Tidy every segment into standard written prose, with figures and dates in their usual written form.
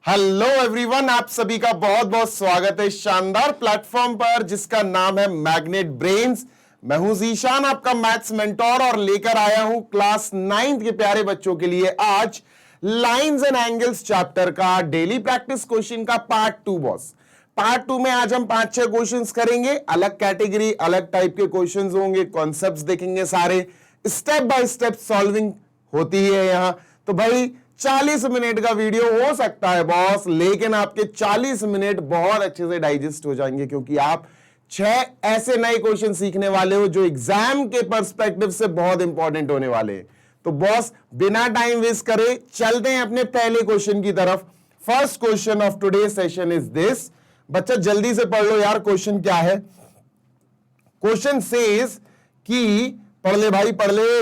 Hello everyone, आप सभी का बहुत बहुत स्वागत है शानदार प्लेटफॉर्म पर जिसका नाम है मैग्नेट ब्रेन्स। मैं हूं जीशान, आपका मैथ्स मेंटोर, और लेकर आया हूं क्लास 9th के प्यारे बच्चों के लिए आज लाइंस एंड एंगल्स चैप्टर का डेली प्रैक्टिस क्वेश्चन का पार्ट 2 बॉस। पार्ट 2 में आज हम 5-6 क्वेश्चंस करेंगे। अलग कैटेगरी, अलग टाइप के क्वेश्चंस होंगे, कॉन्सेप्ट्स देखेंगे, सारे स्टेप बाय स्टेप सॉल्विंग होती है यहां। तो भाई 40 मिनट का वीडियो हो सकता है बॉस, लेकिन आपके 40 मिनट बहुत अच्छे से डाइजेस्ट हो जाएंगे, क्योंकि आप 6 ऐसे नए क्वेश्चन सीखने वाले हो जो एग्जाम के पर्सपेक्टिव से बहुत इंपॉर्टेंट होने वाले हैं। तो बॉस बिना टाइम वेस्ट करे चलते हैं अपने पहले क्वेश्चन की तरफ। First question of today session is this. बच्चा जल्दी से पढ़ लो यार, क्वेश्चन क्या है। क्वेश्चन सेज कि पढ़ ले भाई पढ़ ले।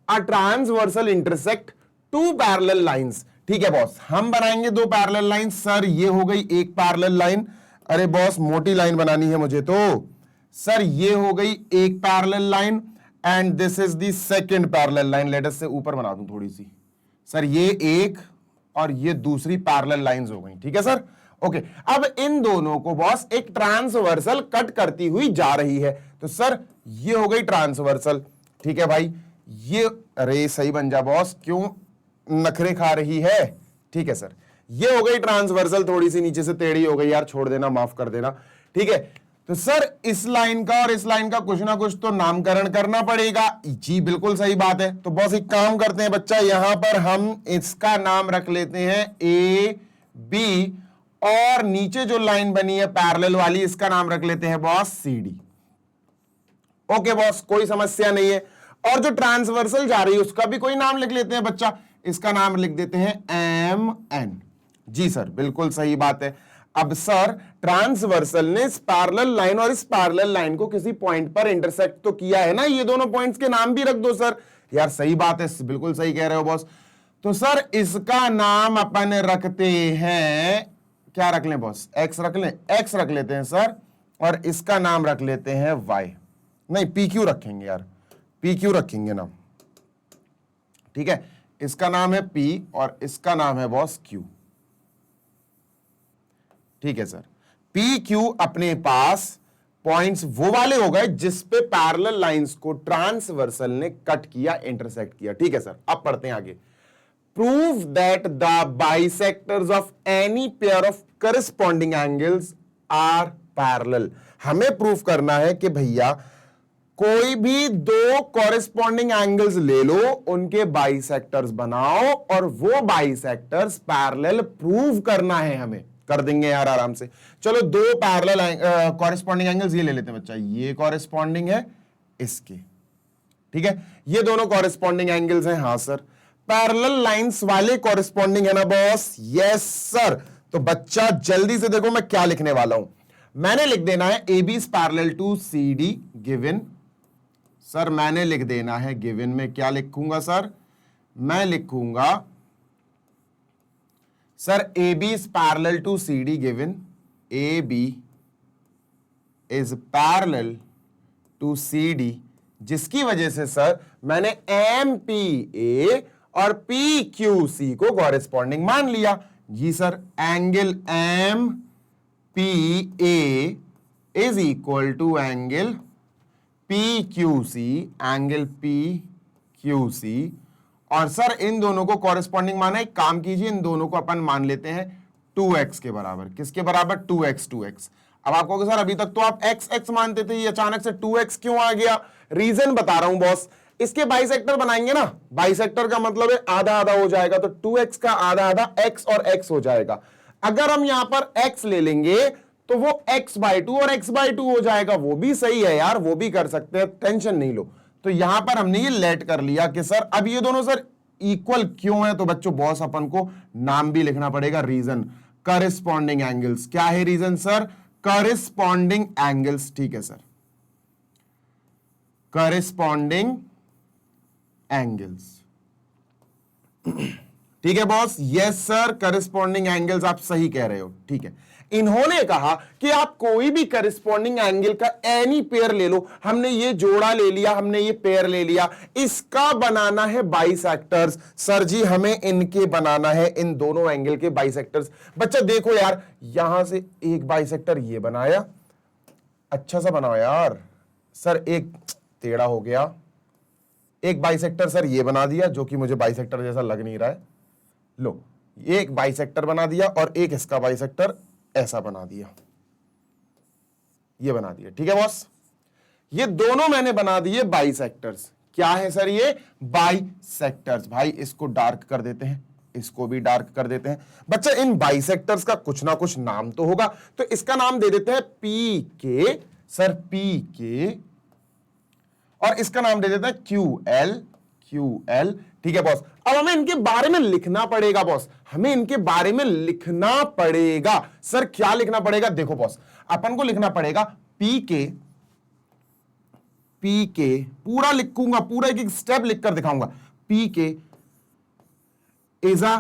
A transversal intersect two parallel lines. ठीक है बॉस, हम बनाएंगे 2 पैरेलल लाइन। सर ये हो गई एक पैरेलल लाइन। अरे बॉस मोटी लाइन बनानी है मुझे, तो सर ये हो गई एक parallel line and this is the second parallel line. Let us से ऊपर बना दूं थोड़ी सी। सर ये एक और ये दूसरी पैरेलल लाइंस हो गई। ठीक है सर, ओके। अब इन दोनों को बॉस एक ट्रांसवर्सल कट करती हुई जा रही है। तो सर ये हो गई ट्रांसवर्सल। ठीक है भाई, ये अरे सही बन जा बॉस, क्यों नखरे खा रही है। ठीक है सर, ये हो गई ट्रांसवर्सल, थोड़ी सी नीचे से टेढ़ी हो गई यार, छोड़ देना, माफ कर देना। ठीक है, तो सर इस लाइन का और इस लाइन का कुछ ना कुछ तो नामकरण करना पड़ेगा। जी बिल्कुल सही बात है। तो बॉस एक काम करते हैं बच्चा, यहां पर हम इसका नाम रख लेते हैं ए बी, और नीचे जो लाइन बनी है पैरेलल वाली, इसका नाम रख लेते हैं boss C D. Okay boss, कोई समस्या नहीं है। और जो ट्रांसवर्सल जा रही है उसका भी कोई नाम लिख लेते हैं बच्चा, इसका नाम लिख देते हैं एम एन। जी सर बिल्कुल सही बात है। अब सर ट्रांसवर्सल ने इस पैरेलल लाइन और इस पैरेलल लाइन को किसी पॉइंट पर इंटरसेक्ट तो किया है ना, ये दोनों पॉइंट्स के नाम भी रख दो सर। यार सही बात है, बिल्कुल सही कह रहे हो बॉस। तो सर इसका नाम अपन रखते हैं, क्या रख लें बॉस, एक्स रख लें, एक्स रख लेते हैं सर, और इसका नाम रख लेते हैं वाई। नहीं पी क्यू रखेंगे यार, पी क्यू रखेंगे नाम। ठीक है, इसका नाम है P और इसका नाम है बॉस Q। ठीक है सर, PQ अपने पास पॉइंट्स वो वाले हो गए जिस पे पैरेलल लाइंस को ट्रांसवर्सल ने कट किया, इंटरसेक्ट किया। ठीक है सर, अब पढ़ते हैं आगे। Prove that the bisectors of any pair of corresponding angles are parallel. हमें प्रूफ करना है कि भैया कोई भी 2 कॉरेस्पॉन्डिंग एंगल्स ले लो, उनके बाइसेक्टर्स बनाओ, और वो बाइसेक्टर्स पैरेलल प्रूव करना है हमें। कर देंगे यार आराम से। चलो 2 पैरेलल कॉरेस्पॉन्डिंग एंगल्स ये ले लेते हैं बच्चा, ये कॉरेस्पॉन्डिंग है इसके। ठीक है, ये दोनों कॉरेस्पॉन्डिंग एंगल्स हैं। हाँ सर, पैरेलल लाइंस वाले कॉरेस्पॉन्डिंग है ना बॉस? Yes sir. तो बच्चा जल्दी से देखो मैं क्या लिखने वाला हूं। मैंने लिख देना है A B is parallel to C D given. Sir मैंने लिख देना है गिवन में क्या लिखूंगा सर? मैं लिखूंगा sir A B is parallel to C D given, A B is parallel to C D, जिसकी वजह से सर मैंने एम पी ए और पी क्यू सी को कॉरेस्पॉन्डिंग मान लिया। जी sir, angle M P A is equal to angle P Q C, angle P Q C. और सर इन दोनों को कॉरेस्पॉन्डिंग माना। एक काम कीजिए, इन दोनों को अपन मान लेते हैं 2x के बराबर। किसके बराबर? 2x 2x। अब आप कहोगे सर अभी तक तो आप x x मानते थे, ये अचानक से 2x क्यों आ गया? रीजन बता रहा हूं बॉस। इसके बाइसेक्टर बनाएंगे ना, बाइसेक्टर का मतलब है आधा आधा हो जाएगा, तो 2x का आधा आधा x और x हो जाएगा। अगर हम यहां पर x ले लेंगे तो वो x/2 और x/2 हो जाएगा। वो भी सही है यार, वो भी कर सकते हैं, टेंशन नहीं लो। तो यहां पर हमने ये लेट कर लिया कि सर अब ये दोनों सर इक्वल क्यों है। तो बच्चों बॉस अपन को नाम भी लिखना पड़ेगा, रीजन करेस्पॉन्डिंग एंगल्स। क्या है रीजन सर? Corresponding angles. ठीक है सर, करेस्पॉन्डिंग एंगल्स। ठीक है boss, yes sir, corresponding angles, आप सही कह रहे हो। ठीक है, इन्होंने कहा कि आप कोई भी करिस्पॉन्डिंग एंगल का एनी पेयर ले लो, हमने ये जोड़ा ले लिया, हमने ये पेयर ले लिया, इसका बनाना है बाइसेक्टर्स। सर जी हमें इनके बनाना है, इन दोनों एंगल के बाइसेक्टर्स। बच्चा देखो यार, यहां से एक बाइसेक्टर ये बनाया, अच्छा सा बनाओ यार। सर एक टेढ़ा हो गया, एक बाइसेक्टर सर ये बना दिया जो कि मुझे बाइसेक्टर जैसा लग नहीं रहा है। लो एक बाइसेक्टर बना दिया और एक इसका बाइसेक्टर ऐसा बना दिया, ये बना दिया। ठीक है बॉस, ये दोनों मैंने बना दिए बाइसेक्टर्स। क्या है सर ये? बाइसेक्टर्स। भाई इसको डार्क कर देते हैं, इसको भी डार्क कर देते हैं। बच्चा इन बाइसेक्टर्स का कुछ ना कुछ नाम तो होगा, तो इसका नाम दे देते हैं पी के। सर पी के, और इसका नाम दे देते हैं क्यू एल। क्यू एल, ठीक है बॉस। अब हमें इनके बारे में लिखना पड़ेगा बॉस, हमें इनके बारे में लिखना पड़ेगा। सर क्या लिखना पड़ेगा? देखो बॉस, अपन को लिखना पड़ेगा पी के। पी के पूरा लिखूंगा, पूरा एक एक स्टेप लिखकर दिखाऊंगा। P K is a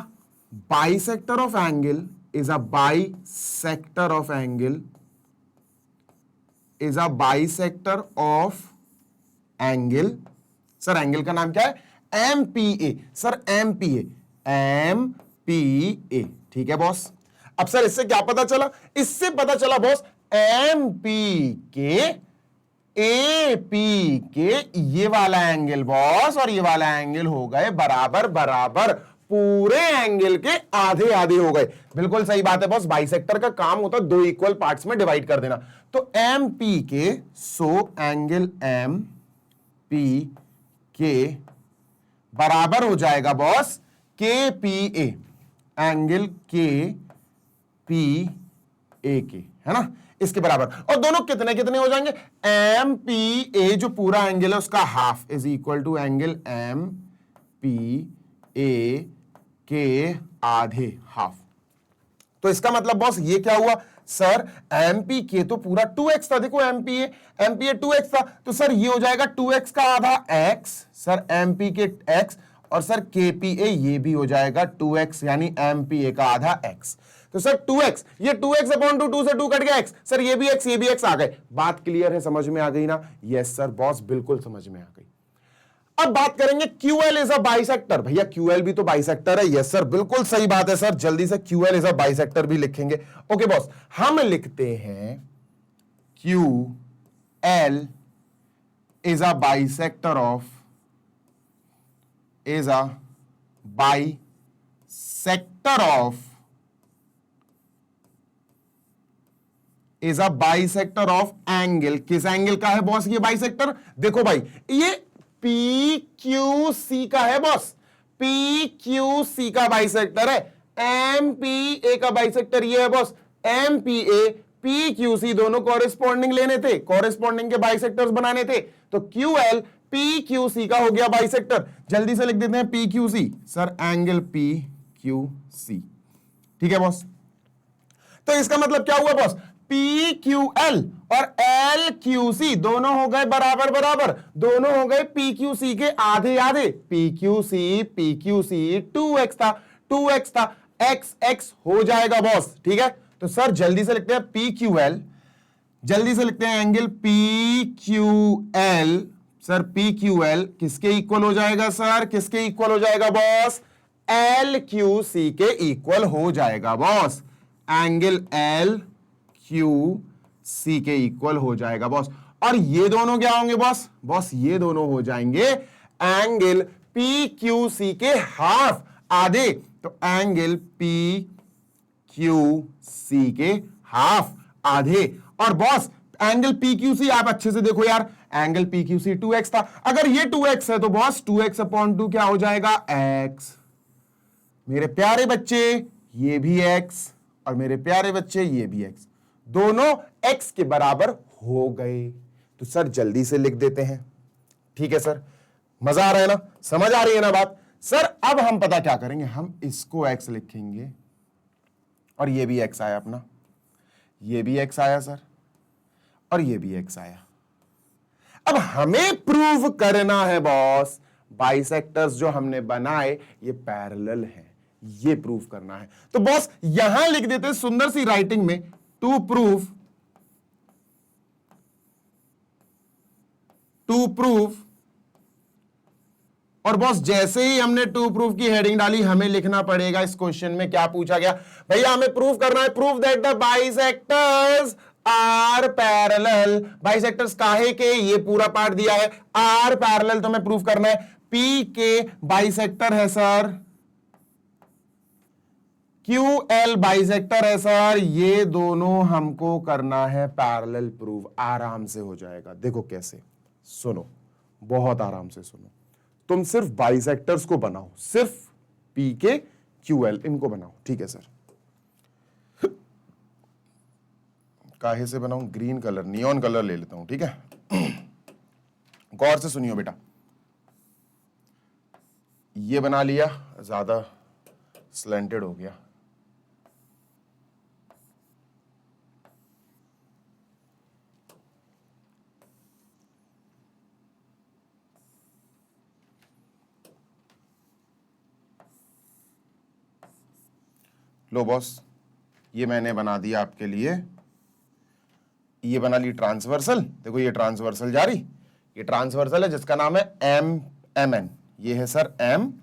bisector of angle, is a bisector of angle, is a bisector of angle. Sir angle का नाम क्या है? एमपीए। सर एमपीए, एमपीए, ठीक है बॉस। अब सर इससे क्या पता चला? इससे पता चला बॉस एमपी के एपी के ये वाला एंगल बॉस और ये वाला एंगल हो गए बराबर बराबर, पूरे एंगल के आधे आधे हो गए। बिल्कुल सही बात है बॉस, बाइसेक्टर का काम होता है दो इक्वल पार्ट्स में डिवाइड कर देना। तो एम पी के, सो एंगल एम पी के बराबर हो जाएगा बॉस के पी ए, एंगल के पी ए के, है ना, इसके बराबर। और दोनों कितने कितने हो जाएंगे? एम पी ए जो पूरा एंगल है उसका half is equal to angle M P A के आधे, हाफ। तो इसका मतलब बॉस ये क्या हुआ? सर एमपी के तो पूरा 2x था, देखो एमपीए 2x था, तो सर ये हो जाएगा 2x का आधा x, सर एमपी के x, और सर केपीए ये भी हो जाएगा 2x, यानी एमपीए का आधा x। तो सर 2x, ये 2x अपॉन 2 से 2 कट गया x, सर ये भी x ये भी x आ गए। बात क्लियर है, समझ में आ गई ना? यस सर बॉस, बिल्कुल समझ में आ गई। अब बात करेंगे QL इज अ बाइसेक्टर। भैया QL भी तो बाइसेक्टर है। यस सर, बिल्कुल सही बात है सर, जल्दी से QL इज अ बाइसेक्टर भी लिखेंगे। ओके बॉस, हम लिखते हैं QL is a bisector of, is a bisector of, is a bisector of angle. किस एंगल का है बॉस ये बाइसेक्टर? देखो भाई, ये PQC का है बॉस, PQC का बाइसेक्टर है। MPA का बाइसेक्टर ये है बॉस, MPA PQC दोनों कॉरेस्पॉन्डिंग लेने थे, कॉरेस्पॉन्डिंग के बाइसेक्टर्स बनाने थे, तो QL PQC का हो गया बाइसेक्टर। जल्दी से लिख देते हैं PQC, सर एंगल PQC, ठीक है बॉस। तो इसका मतलब क्या हुआ बॉस? PQL और LQC दोनों हो गए बराबर बराबर, दोनों हो गए PQC के आधे आधे। PQC 2x था, 2x था, x हो जाएगा बॉस, ठीक है। तो सर जल्दी से लिखते हैं PQL, जल्दी से लिखते हैं एंगल PQL। सर PQL किसके इक्वल हो जाएगा? सर किसके इक्वल हो जाएगा बॉस? LQC के इक्वल हो जाएगा बॉस, एंगल LQC के इक्वल हो जाएगा बॉस। और ये दोनों क्या होंगे बॉस? बॉस ये दोनों हो जाएंगे एंगल PQC के हाफ, आधे। तो एंगल PQC के हाफ, आधे। और बॉस एंगल PQC आप अच्छे से देखो यार, एंगल PQC 2x था, अगर ये 2x है तो बॉस 2x अपॉन 2 क्या हो जाएगा? x। मेरे प्यारे बच्चे ये भी x, और मेरे प्यारे बच्चे ये भी x, दोनों x के बराबर हो गए। तो सर जल्दी से लिख देते हैं, ठीक है सर, मजा आ रहा है ना, समझ आ रही है ना बात? सर अब हम पता क्या करेंगे, हम इसको x लिखेंगे, और ये भी x आया अपना, ये भी x आया सर, और ये भी x आया। अब हमें प्रूव करना है बॉस, बाइसेक्टर्स जो हमने बनाए ये पैरेलल हैं, ये प्रूव करना है। तो बॉस यहां लिख देते हैं सुंदर सी राइटिंग में टू प्रूफ और बॉस जैसे ही हमने टू प्रूफ की हेडिंग डाली, हमें लिखना पड़ेगा इस क्वेश्चन में क्या पूछा गया। भैया हमें प्रूफ करना है, proof that the bisectors are parallel. Bisectors काहे के, ये पूरा पार्ट दिया है, आर पैरेलल तो हमें प्रूफ करना है। पी के बाइसेक्टर है सर, क्यू एल बाइसेक्टर है सर, ये दोनों हमको करना है पैरेलल प्रूफ। आराम से हो जाएगा, देखो कैसे, सुनो, बहुत आराम से सुनो। तुम सिर्फ बाइसेक्टर्स को बनाओ, सिर्फ पी के क्यू एल इनको बनाओ, ठीक है सर। काहे से बनाऊं, ग्रीन कलर, नियॉन कलर ले लेता हूं, ठीक है। गौर से सुनियो बेटा, ये बना लिया, ज्यादा स्लैंटेड हो गया। लो बॉस, ये मैंने बना दिया आपके लिए, ये बना ली ट्रांसवर्सल। देखो ये ट्रांसवर्सल जा रही, ये ट्रांसवर्सल है जिसका नाम है एम एन, ये है सर एम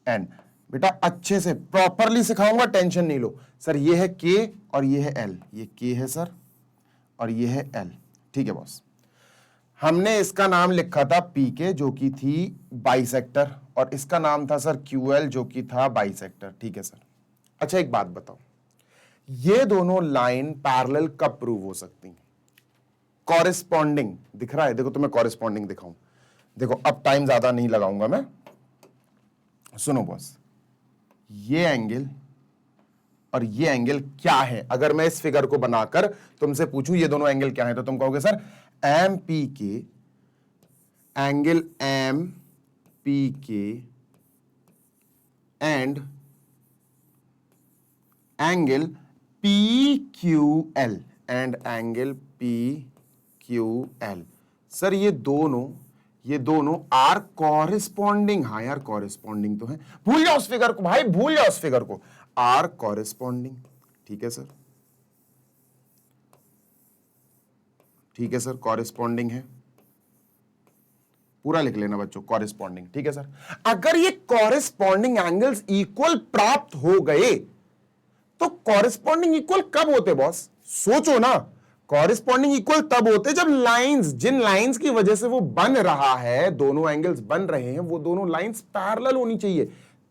एन। बेटा अच्छे से प्रॉपरली सिखाऊंगा, टेंशन नहीं लो सर। ये है के और ये है एल, ये के है सर और ये है एल, ठीक है बॉस। हमने इसका नाम लिखा था पी के जो कि थी बाइसेक्टर, और इसका नाम था सर क्यू एल जो कि था बाइसेक्टर, ठीक है सर। अच्छा एक बात बताओ, ये दोनों लाइन पैरेलल कब प्रूव हो सकती हैं? कॉरेस्पॉन्डिंग दिख रहा है, देखो तुम्हें कॉरेस्पॉन्डिंग दिखाऊं, देखो अब टाइम ज्यादा नहीं लगाऊंगा मैं, सुनो बॉस। ये एंगल और ये एंगल क्या है? अगर मैं इस फिगर को बनाकर तुमसे पूछूं ये दोनों एंगल क्या है, तो तुम कहोगे सर एम पी के एंगल एम पी के and angle P Q L and angle P Q L. Sir ये दोनों आर कॉरेस्पॉन्डिंग। हाँ यार कॉरेस्पॉन्डिंग तो है, भूल जाओ उस फिगर को भाई, भूल जाओ उस फिगर को, आर कॉरेस्पॉन्डिंग, ठीक है सर, ठीक है सर, कॉरेस्पॉन्डिंग है, पूरा लिख लेना बच्चों, कॉरेस्पॉन्डिंग, ठीक है सर। अगर ये कॉरेस्पॉन्डिंग एंगल्स इक्वल प्राप्त हो गए तो कॉरेस्पॉन्डिंग इक्वल कब होते बॉस? सोचो ना, कॉरेस्पॉन्डिंग इक्वल तब होते जब लाइंस, जिन लाइंस की वजह से वो बन रहा है, दोनों एंगल्स बन रहे हैं, वो दोनों लाइंस पैरेलल होनी चाहिए,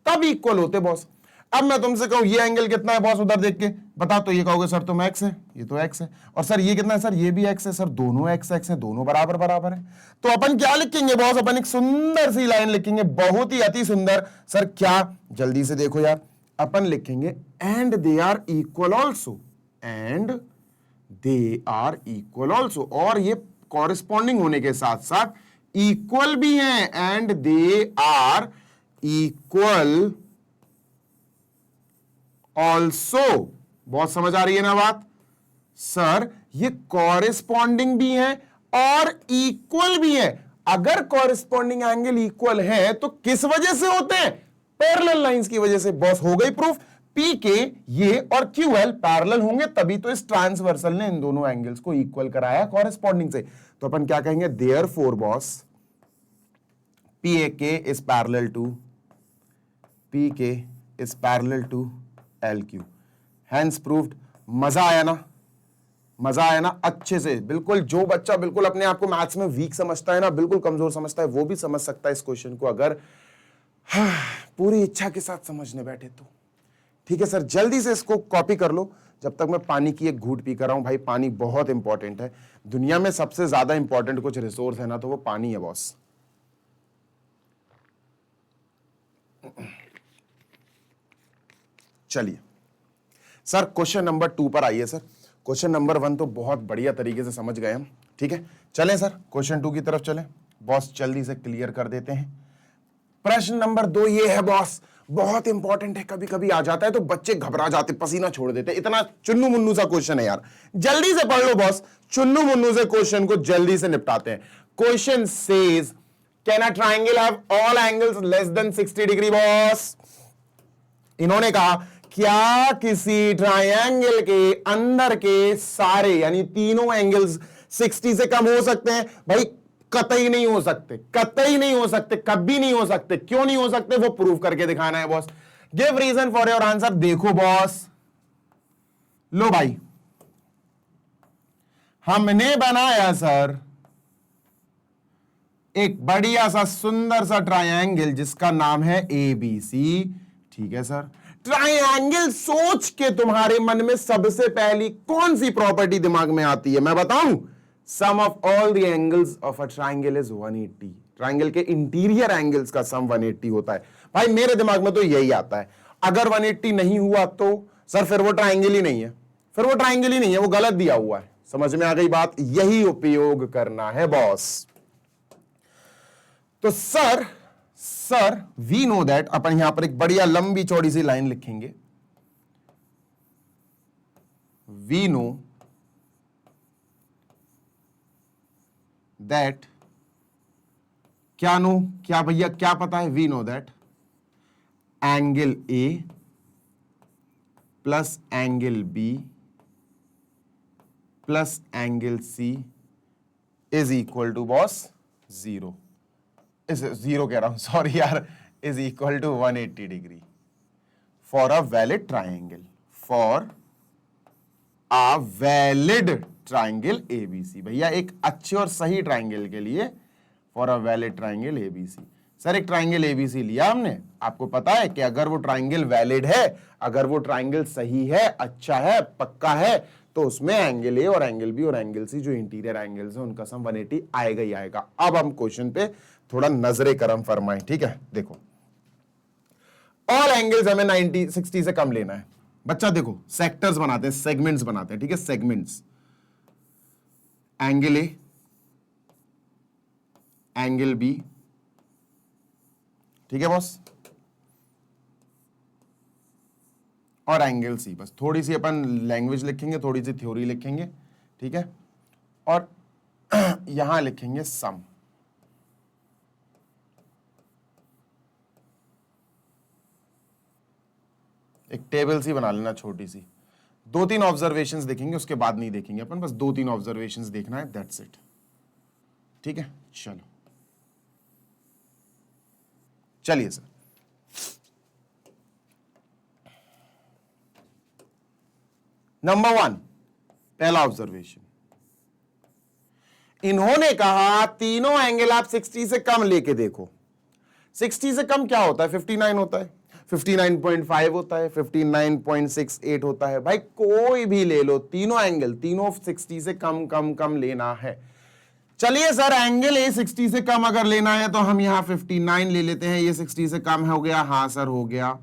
तब इक्वल होते बॉस। अब मैं तुमसे कहूं ये एंगल कितना है बॉस, उधर देख के बता, तो ये कहोगे सर तुम एक्स है, ये तो एक्स है, और सर ये कितना है सर, ये भी एक्स है। सर दोनों एक्स एक्स है, दोनों बराबर बराबर है, तो अपन क्या लिखेंगे बॉस? अपन एक सुंदर सी लाइन लिखेंगे, बहुत ही अति सुंदर। सर क्या, जल्दी से देखो यार, अपन लिखेंगे and they are equal also, and they are equal also, और ये कॉरेस्पॉन्डिंग होने के साथ साथ इक्वल भी हैं, and they are equal also. बहुत समझ आ रही है ना बात? सर ये कॉरेस्पॉन्डिंग भी है और इक्वल भी है। अगर कॉरेस्पॉन्डिंग एंगल इक्वल है तो किस वजह से होते हैं? पैरेलल लाइंस की वजह से। बॉस हो गई प्रूफ, पी के ये और क्यू एल पैरेलल होंगे तभी तो इस ट्रांसवर्सल ने इन दोनों एंगल्स को इक्वल कराया कॉरेस्पॉन्डिंग से। तो अपन क्या कहेंगे, therefore boss P A K is parallel to P K is parallel to L Q, hence proved. मजा आया ना? मजा आया ना? अच्छे से बिल्कुल, जो बच्चा बिल्कुल अपने आप को मैथ्स में वीक समझता है ना, बिल्कुल कमजोर समझता है, वो भी समझ सकता है इस क्वेश्चन को, अगर पूरी इच्छा के साथ समझने बैठे तो। ठीक है सर, जल्दी से इसको कॉपी कर लो जब तक मैं पानी की एक घूंट पी कर रहा हूं। भाई पानी बहुत इंपॉर्टेंट है, दुनिया में सबसे ज्यादा इंपॉर्टेंट कुछ रिसोर्स है ना तो वो पानी है बॉस। चलिए सर क्वेश्चन नंबर 2 पर आइए सर। क्वेश्चन नंबर 1 तो बहुत बढ़िया तरीके से समझ गए हम, ठीक है। चलें सर क्वेश्चन 2 की तरफ चलें। बॉस जल्दी से क्लियर कर देते हैं। प्रश्न नंबर 2 ये है बॉस, बहुत इंपॉर्टेंट है, कभी कभी आ जाता है तो बच्चे घबरा जाते, पसीना छोड़ देते, इतना चुन्नू मुन्नू सा क्वेश्चन है यार। जल्दी से पढ़ लो बॉस, चुन्नू मुन्नू से क्वेश्चन को जल्दी से निपटाते हैं। Question says can a triangle have all angles less than 60 degree boss. इन्होंने कहा क्या किसी ट्रायंगल के अंदर के सारे यानी तीनों एंगल्स 60 से कम हो सकते हैं? भाई कतई नहीं हो सकते, कतई नहीं हो सकते, कभी नहीं हो सकते। क्यों नहीं हो सकते वो प्रूव करके दिखाना है boss. Give reason for your answer. देखो बॉस, लो भाई, हमने बनाया सर एक बढ़िया सा सुंदर सा ट्रायंगल जिसका नाम है एबीसी। ठीक है सर, ट्रायंगल सोच के तुम्हारे मन में सबसे पहली कौन सी प्रॉपर्टी दिमाग में आती है मैं बताऊं? Sum of all the angles of a triangle is 180। Triangle के इंटीरियर एंगल्स का सम 180 होता है। भाई मेरे दिमाग में तो यही आता है। अगर 180 नहीं हुआ तो सर फिर वो ट्रायंगल ही नहीं है, फिर वो ट्रायंगल ही नहीं है, वो गलत दिया हुआ है। समझ में आ गई बात? यही उपयोग करना है बॉस। तो सर वी नो दैट, अपन यहां पर एक बढ़िया लंबी चौड़ी सी लाइन लिखेंगे। वी नो दैट, क्या भैया क्या पता है? We know that angle A plus angle B plus angle C is equal to boss 0। इस 0 कह रहा हूं, सॉरी यार, is equal to 180 degree for a valid triangle, for a valid triangle ABC. भैया एक अच्छे और सही ट्राइंगल के लिए, for a valid triangle ABC. Sir एक ट्राइंगल एबीसी लिया हमने, आपको पता है कि अगर वो ट्राइंगल वैलिड है, अगर वो ट्राइंगल सही है, अच्छा है, पक्का है, तो उसमें एंगल ए और एंगल बी और एंगल सी जो इंटीरियर एंगल्स हैं उनका सम 180 आएगा ही आएगा। अब हम क्वेश्चन पे थोड़ा नजरे करम फरमाएं। ठीक है, देखो ऑल एंगल्स हमें 60 से कम लेना है। बच्चा देखो सेक्टर्स बनाते हैं, सेगमेंट्स बनाते हैं। ठीक है, segments, angle A, angle B, ठीक है बॉस, और एंगल सी। बस थोड़ी सी अपन लैंग्वेज लिखेंगे, थोड़ी सी थ्योरी लिखेंगे। ठीक है, और यहां लिखेंगे सम। एक टेबल सी बना लेना छोटी सी, 2-3 ऑब्जर्वेशंस देखेंगे, उसके बाद नहीं देखेंगे अपन, बस 2-3 ऑब्जर्वेशंस देखना है, दैट्स इट। ठीक है, चलो चलिए सर। नंबर 1, पहला ऑब्जर्वेशन, इन्होंने कहा तीनों एंगल आप 60 से कम लेके देखो। 60 से कम क्या होता है? 59 होता है, 59.5 होता है, 59.68 होता है। भाई कोई भी ले लो, तीनों एंगल, तीनों 60 से कम कम कम लेना है। चलिए सर एंगल ए 60 से कम अगर लेना है तो हम यहां 59 ले लेते हैं। ये 60 से कम हो गया, हाँ सर हो गया।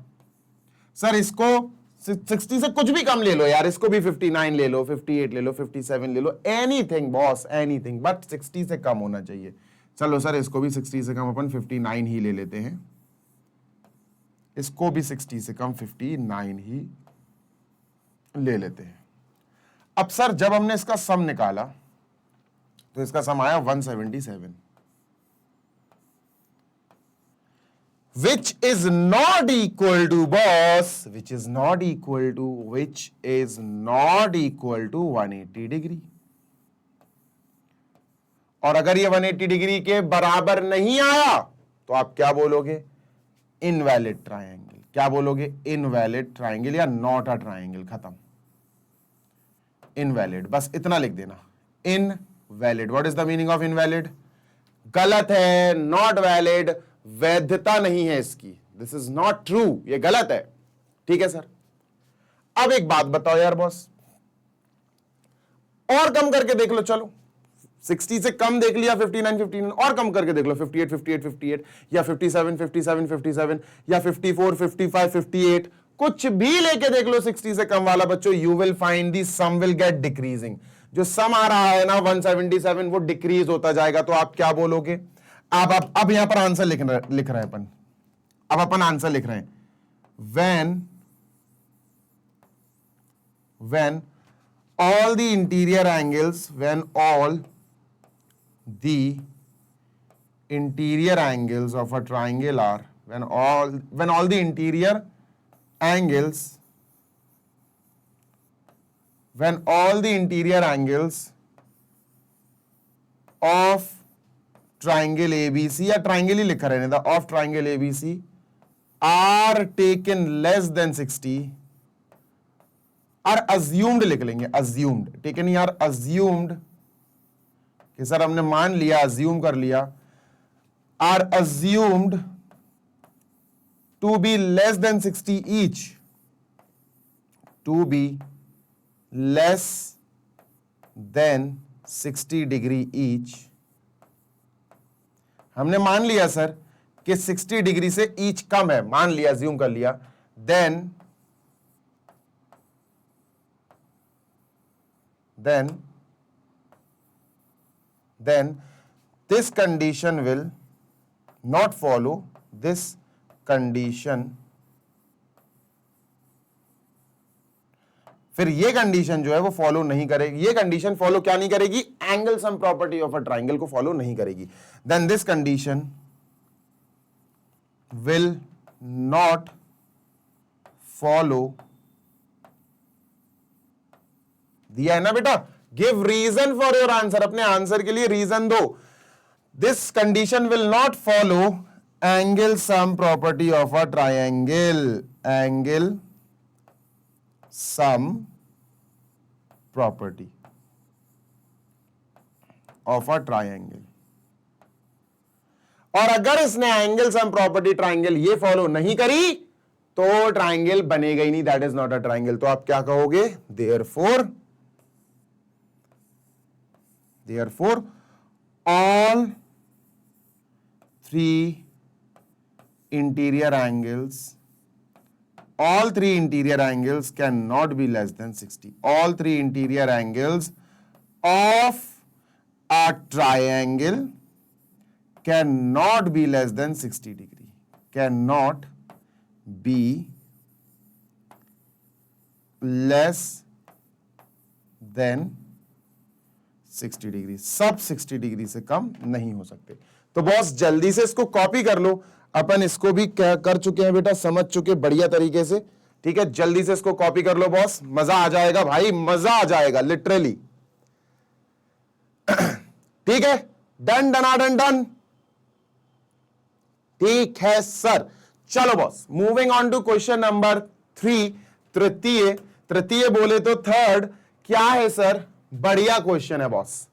सर इसको 60 से कुछ भी कम ले लो यार, इसको भी 59 ले लो, 58 ले लो, 57 ले लो, एनीथिंग बॉस, एनीथिंग, बट 60 से कम होना चाहिए। चलो सर इसको भी 60 से कम अपन 59 ही ले लेते हैं, इसको भी 60 से कम 59 ही ले लेते हैं। अब सर जब हमने इसका सम निकाला तो इसका सम आया 177, which is not equal to boss, which is not equal to 180 degree. और अगर ये 180 डिग्री के बराबर नहीं आया तो आप क्या बोलोगे? Invalid triangle. क्या बोलोगे? इनवैलिड ट्राइंगल या नॉट अ ट्राइंगल। खत्म, इनवैलिड, बस इतना लिख देना, invalid. What is the meaning of invalid? गलत है, नॉट वैलिड, वैधता नहीं है इसकी, दिस इज नॉट ट्रू, ये गलत है। ठीक है सर, अब एक बात बताओ यार बॉस, और कम करके देख लो। चलो 60 से कम देख लिया, 59 और कम करके देख लो, 58 या 57 या 54 55 58, कुछ भी लेके देख लो 60 से कम वाला बच्चों, you will find the sum will get decreasing. जो सम आ रहा है ना 177 वो डिक्रीज होता जाएगा। तो आप क्या बोलोगे? अब यहां पर आंसर लिख रहे हैं अपन, अब अपन आंसर लिख रहे हैं, when all the interior angles, when all the interior angles of a triangle are, when all the interior angles when all the interior angles of triangle ABC या triangle ही लिखा रहने था, of triangle ABC are taken less than 60 are assumed लिख लेंगे, assumed, taken he are assumed कि sir हमने मान लिया, assume कर लिया, are assumed to be less than 60 each, to be less than 60 degree each. हमने मान लिया सर कि 60 डिग्री से ईच कम है, मान लिया, assume कर लिया, then this condition will not follow, this condition, फिर ये कंडीशन जो है वो फॉलो नहीं करेगी, ये कंडीशन फॉलो क्या नहीं करेगी, angle sum property of a triangle को फॉलो नहीं करेगी, then this condition will not follow, दिया है ना बेटा, give reason for your answer, अपने आंसर के लिए रीजन दो, this condition will not follow angle sum property of a triangle, angle sum property of a triangle, और अगर इसने एंगल सम प्रॉपर्टी ट्राइंगल ये फॉलो नहीं करी तो ट्राइंगल बनेगा ही नहीं, that is not a triangle. तो आप क्या कहोगे, therefore all three interior angles cannot be less than 60. All three interior angles of a triangle cannot be less than 60 degree. Cannot be less than 60 degree, सब 60 degree से कम नहीं हो सकते। तो बॉस जल्दी से इसको कॉपी कर लो, अपन इसको भी कर चुके हैं बेटा, समझ चुके बढ़िया तरीके से, ठीक है, जल्दी से इसको कॉपी कर लो बॉस, मजा आ जाएगा भाई, मजा आ जाएगा लिटरली। ठीक है, डन डनाडन डन, ठीक है सर। चलो boss, moving on to question number 3, तृतीय बोले तो थर्ड, क्या है सर, बढ़िया क्वेश्चन है बॉस।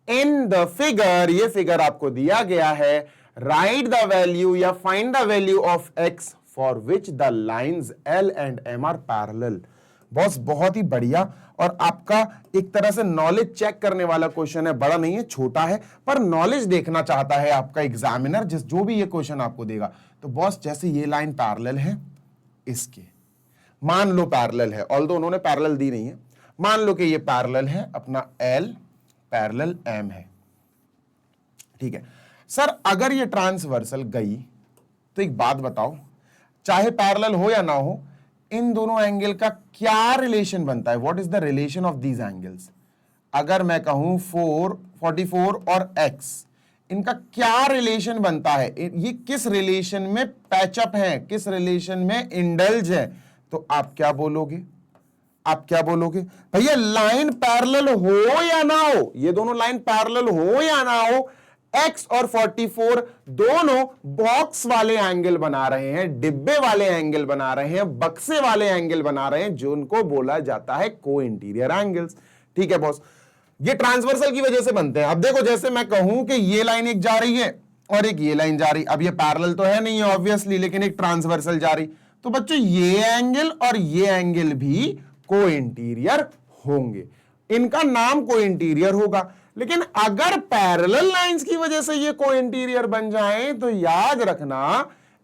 इन द फिगर, ये फिगर आपको दिया गया है, राइट द वैल्यू या find the value of X for which the lines L and M are parallel. Boss बहुत ही बढ़िया, और आपका एक तरह से नॉलेज चेक करने वाला क्वेश्चन है, बड़ा नहीं है, छोटा है, पर नॉलेज देखना चाहता है आपका एग्जामिनर, जो भी ये क्वेश्चन आपको देगा। तो बॉस जैसे ये लाइन पैरेलल है, इसके मान लो पैरेलल है, ऑल्दो उन्होंने पैरेलल दी नहीं है, मान लो कि ये पैरेलल है, अपना L पैरेलल M है, ठीक है सर। अगर ये ट्रांसवर्सल गई तो एक बात बताओ, चाहे पैरेलल हो या ना हो, इन दोनों एंगल का क्या रिलेशन बनता है, what is the relation of these angles. अगर मैं कहूं 44 और X, इनका क्या रिलेशन बनता है, ये किस रिलेशन में पैचअप है, किस रिलेशन में इंडल्ज है, तो आप क्या बोलोगे, भैया लाइन पैरेलल हो या ना हो, ये दोनों लाइन पैरेलल हो या ना हो, X और 44 दोनों बॉक्स वाले एंगल बना रहे हैं, डिब्बे वाले एंगल बना रहे हैं, बक्से वाले एंगल बना रहे हैं, जो उनको बोला जाता है को इंटीरियर एंगल्स। ठीक है बॉस, ये ट्रांसवर्सल की वजह से बनते हैं। अब देखो, जैसे मैं कहूं कि ये लाइन एक जा रही है और एक ये लाइन जा रही, अब ये पैरेलल तो है नहीं है ऑब्वियसली, लेकिन एक ट्रांसवर्सल जा रही, तो बच्चों ये एंगल और ये एंगल भी को इंटीरियर होंगे, इनका नाम को इंटीरियर होगा। लेकिन अगर पैरेलल लाइंस की वजह से ये को इंटीरियर बन जाए तो याद रखना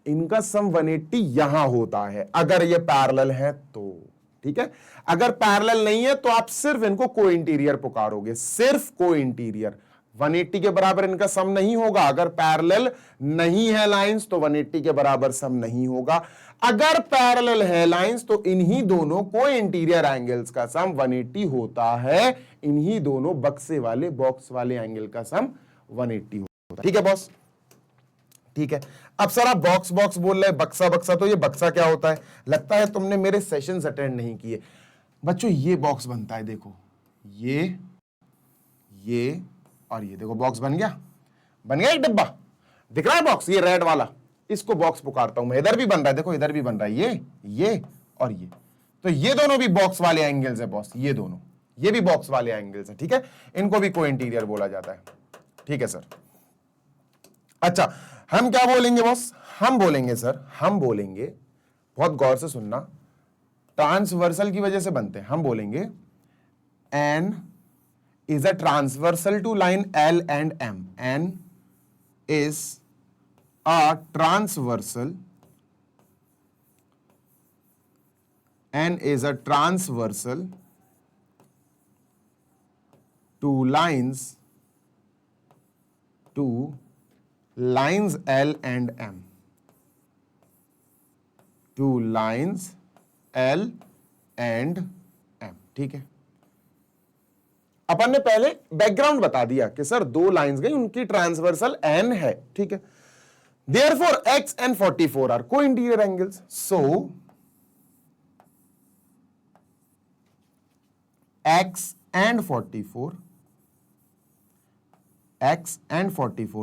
इनका सम 180 यहां होता है, अगर ये पैरेलल है तो। ठीक है, अगर पैरेलल नहीं है तो आप सिर्फ इनको को इंटीरियर पुकारोगे, सिर्फ को इंटीरियर। 180 के बराबर इनका सम नहीं होगा, अगर पैरेलल नहीं है लाइंस तो 180 के बराबर सम नहीं होगा, अगर पैरेलल है लाइंस तो इन्हीं दोनों को इंटीरियर एंगल्स का सम 180 होता है, इन्हीं दोनों बक्से वाले बॉक्स वाले एंगल का सम 180 होता है। ठीक है बॉस, ठीक है। अब सर आप बॉक्स बॉक्स बोल रहे हैं, बक्सा बक्सा, तो ये बक्सा क्या होता है? लगता है तुमने मेरे सेशंस अटेंड नहीं किए। बच्चों ये बॉक्स बनता है, देखो ये और ये, देखो बॉक्स बन गया एक डिब्बा, दिख रहा है बॉक्स, ये रेड वाला, इसको बॉक्स पुकारता हूं मैं। इधर भी बन रहा है, देखो इधर भी बन रहा है, ये और ये, तो ये दोनों भी बॉक्स वाले एंगल्स है बॉस, ये दोनों, ये भी बॉक्स वाले एंगल्स है, ठीक है, इनको भी को इंटीरियर बोला जाता है, ठीक है सर। अच्छा, हम क्या बोलेंगे बॉस, हम बोलेंगे, बहुत गौर से सुनना, ट्रांसवर्सल की वजह से बनते हैं, हम बोलेंगे N is a transversal to line L and M. N is a transversal. N is a transversal to lines L and M. To lines L and M. ठीक है, अपन ने पहले बैकग्राउंड बता दिया कि सर दो लाइंस गई, उनकी ट्रांसवर्सल एन है, ठीक है। देयरफॉर एक्स एंड 44 आर को interior angles, so x and 44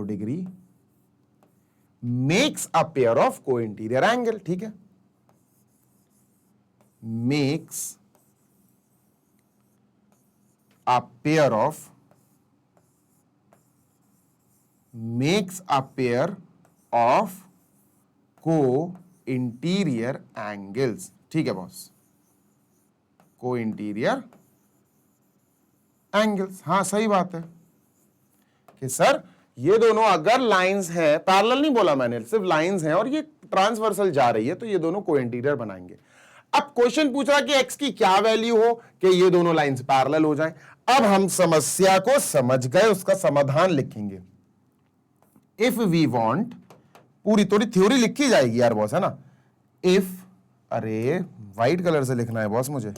degree makes a pair of को इंटीरियर एंगल, ठीक है, makes a pair of co-interior angles, ठीक है बॉस, co-interior angles, हाँ सही बात है कि सर ये दोनों अगर लाइंस हैं, पैरेलल नहीं बोला मैंने, सिर्फ लाइंस हैं और ये ट्रांसवर्सल जा रही है, तो ये दोनों को-इंटीरियर बनाएंगे। अब क्वेश्चन पूछ रहा कि एक्स की क्या वैल्यू हो कि ये दोनों लाइंस पैरेलल हो जाएं। अब हम समस्या को समझ गए, उसका समाधान लिखेंगे। इफ वी वांट, पूरी थोड़ी थ्योरी लिखी जाएगी यार बॉस, है ना। इफ, अरे व्हाइट कलर से लिखना है बॉस मुझे,